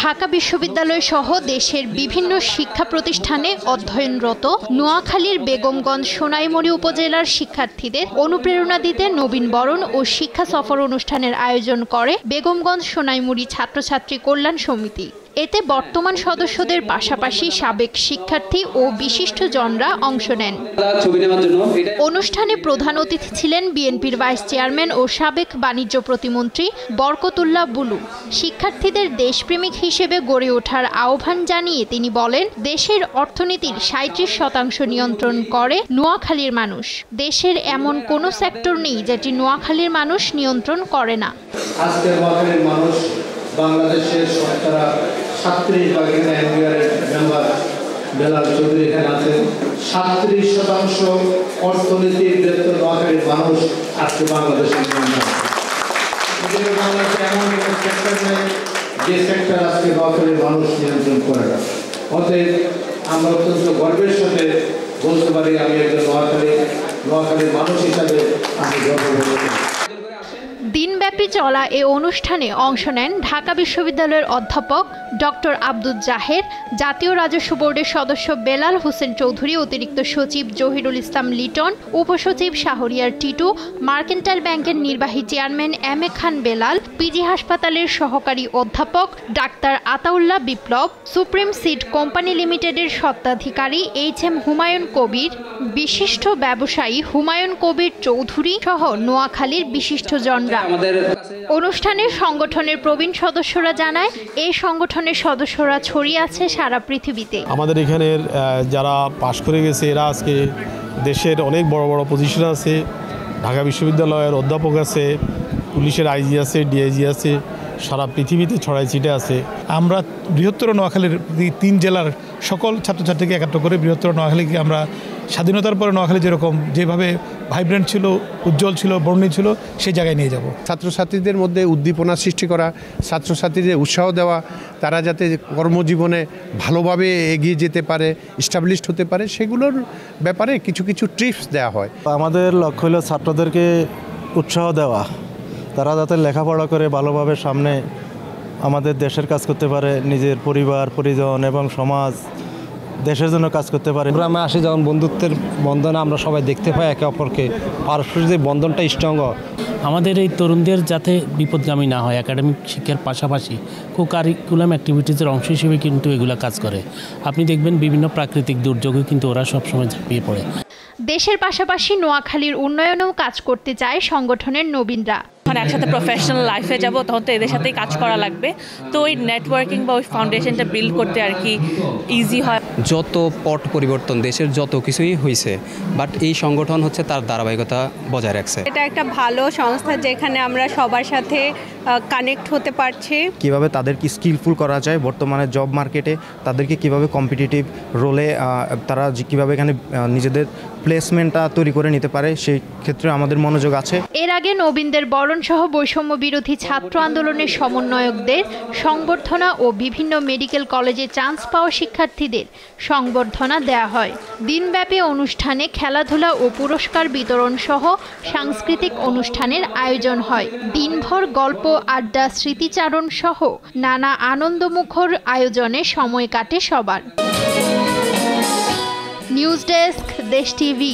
ঢাকা বিশ্ববিদ্যালয় সহ দেশের বিভিন্ন শিক্ষা প্রতিষ্ঠানে অধ্যয়নরত নোয়াখালীর বেগমগঞ্জ সোনাইমুড়ি উপজেলার শিক্ষার্থীদের অনুপ্রেরণা দিতে নবীন বরণ ও শিক্ষা সফর অনুষ্ঠানের আয়োজন করে বেগমগঞ্জ সোনাইমুড়ি ছাত্রছাত্রী কল্যাণ সমিতি। এতে বর্তমান সদস্যদের পাশাপাশি সাবেক শিক্ষার্থী ও বিশিষ্টজনরা অংশ নেন। অনুষ্ঠানে প্রধান অতিথি ছিলেন বিএনপির ভাইস চেয়ারম্যান ও সাবেক বাণিজ্য প্রতিমন্ত্রী বরকতুল্লাহ বুলু। শিক্ষার্থীদের দেশপ্রেমিক হিসেবে গড়ে ওঠার আহ্বান জানিয়ে তিনি বলেন, দেশের অর্থনীতির ৩৭% নিয়ন্ত্রণ করে নোয়াখালীর মানুষ। দেশের এমন কোনো সেক্টর নেই যেটি নোয়াখালীর মানুষ নিয়ন্ত্রণ করে না। বাংলাদেশের শতকরা ৩৭ মেম্বার বেলাল চৌধুরী এখানে আছেন। ৩৭% অর্থনীতির বৃহত্তর নোয়াখালীর মানুষ আজকে বাংলাদেশের বাংলাদেশে এমন কোনো সেক্টর নেই যে সেক্টর আজকে নোয়াখালীর মানুষ নিয়ন্ত্রণ করে না। অতএব আমরা অত্যন্ত গর্বের সাথে বলতে পারি, আমি একজন নোয়াখালীর মানুষ হিসাবে আমি গর্ববোধ করি। দিনব্যাপী চলা এ অনুষ্ঠানে অংশ নেন ঢাকা বিশ্ববিদ্যালয়ের অধ্যাপক ডক্টর আব্দুল জাহের, জাতীয় রাজস্ব বোর্ডের সদস্য বেলাল হোসেন চৌধুরী, অতিরিক্ত সচিব জহিরুল ইসলাম লিটন, উপসচিব শাহরিয়ার টিটু, মার্কেন্টাইল ব্যাংকের নির্বাহী chairman M A Khan Belal, PG হাসপাতালের সহকারী অধ্যাপক ডাক্তার আতাউল্লাহ বিপ্লব, সুপ্রিম সিড কোম্পানি লিমিটেডের স্বত্বাধিকারী এইচ.এম. হুমায়ুন কবির, বিশিষ্ট ব্যবসায়ী হুমায়ুন কবির চৌধুরী সহ নোয়াখালীর বিশিষ্টজনরা। অনুষ্ঠানে সংগঠনের প্রবীণ সদস্যরা জানায়, এই সংগঠনের সদস্যরা ছড়িয়ে আছে সারা পৃথিবীতে। আমাদের এখানের যারা পাশ করে গেছে এরা আজকে দেশের অনেক বড় বড় পজিশনে আছে। ঢাকা বিশ্ববিদ্যালয়ের অধ্যাপক আছে, পুলিশের আইজি আছে, ডিআইজি আছে, সারা পৃথিবীতে ছড়াই ছিটে আছে। আমরা বৃহত্তর নোয়াখালীর 3 জেলার সকল ছাত্রছাত্রীকে একাত্র করে বৃহত্তর নোয়াখালীকে আমরা স্বাধীনতার পরে নোয়াখালী যেভাবে ভাইব্রেন্ট ছিল, উজ্জ্বল ছিল, বর্ণিল ছিল, সেই জায়গায় নিয়ে যাব। ছাত্রছাত্রীদের মধ্যে উদ্দীপনা সৃষ্টি করা, ছাত্রছাত্রীদের উৎসাহ দেওয়া, তারা যাতে কর্মজীবনে ভালোভাবে এগিয়ে যেতে পারে, এস্টাবলিশড হতে পারে, সেগুলোর ব্যাপারে কিছু কিছু টিপস দেওয়া হয়। আমাদের লক্ষ্য হলো ছাত্রদেরকে উৎসাহ দেওয়া, তারা যাতে লেখাপড়া করে ভালোভাবে সামনে আমাদের দেশের কাজ করতে পারে, নিজের পরিবার পরিজন এবং সমাজ দেশের জন্য কাজ করতে পারে। গ্রামে আসি যখন বন্ধুত্বের বন্ধনে আমরা সবাই দেখতে পাই একে অপরকে, পারস্পরিক বন্ধনটা স্ট্রং হয়। আমাদের এই তরুণদের যাতে বিপদগামী না হয়, একাডেমিক শিক্ষার পাশাপাশি কো কারিকুলাম অ্যাক্টিভিটিসের অংশ হিসেবে কিন্তু এগুলো কাজ করে। আপনি দেখবেন বিভিন্ন প্রাকৃতিক দুর্যোগে কিন্তু ওরা সবসময় ঝাঁপিয়ে পড়ে। দেশের পাশাপাশি নোয়াখালীর উন্নয়নেও কাজ করতে চায় সংগঠনের নবীনরা। একসাথে প্রফেশনাল লাইফে যাব, তখন তো এদের সাথেই কাজ করা লাগবে। তো ওই নেটওয়ার্কিং বা ওই ফাউন্ডেশনটা বিল্ড করতে আর কি ইজি হয়। যত পট পরিবর্তন দেশের যত কিছুই হয়েছে, বাট এই সংগঠন হচ্ছে তার ধারাবাহিকতা বজায় রাখছে। এটা একটা ভালো সংস্থা যেখানে আমরা সবার সাথে কানেক্ট হতে পারছি। কিভাবে তাদেরকে স্কিলফুল করা যায় বর্তমানে জব মার্কেটে, তাদেরকে কিভাবে কম্পিটিটিভ রোলে তারা কিভাবে এখানে নিজেদের প্লেসমেন্টটা তৈরি করে নিতে পারে, সেই ক্ষেত্রে আমাদের মনোযোগ আছে। এর আগে নবীনদের বরণ সহ বৈষম্য বিরোধী ছাত্র আন্দোলনের সমন্বয়কদের সংবর্ধনা ও বিভিন্ন মেডিকেল কলেজে চান্স পাওয়া শিক্ষার্থীদের সংবর্ধনা দেয়া হয়। দিনব্যাপী অনুষ্ঠানে খেলাধুলা ও পুরস্কার বিতরণ সহ সাংস্কৃতিক অনুষ্ঠানের আয়োজন হয়। দিনভর গল্প, আড্ডা, স্মৃতিচারণ সহ নানা আনন্দমুখর আয়োজনে সময় কাটে সবার। নিউজ ডেস্ক, দেশ টিভি।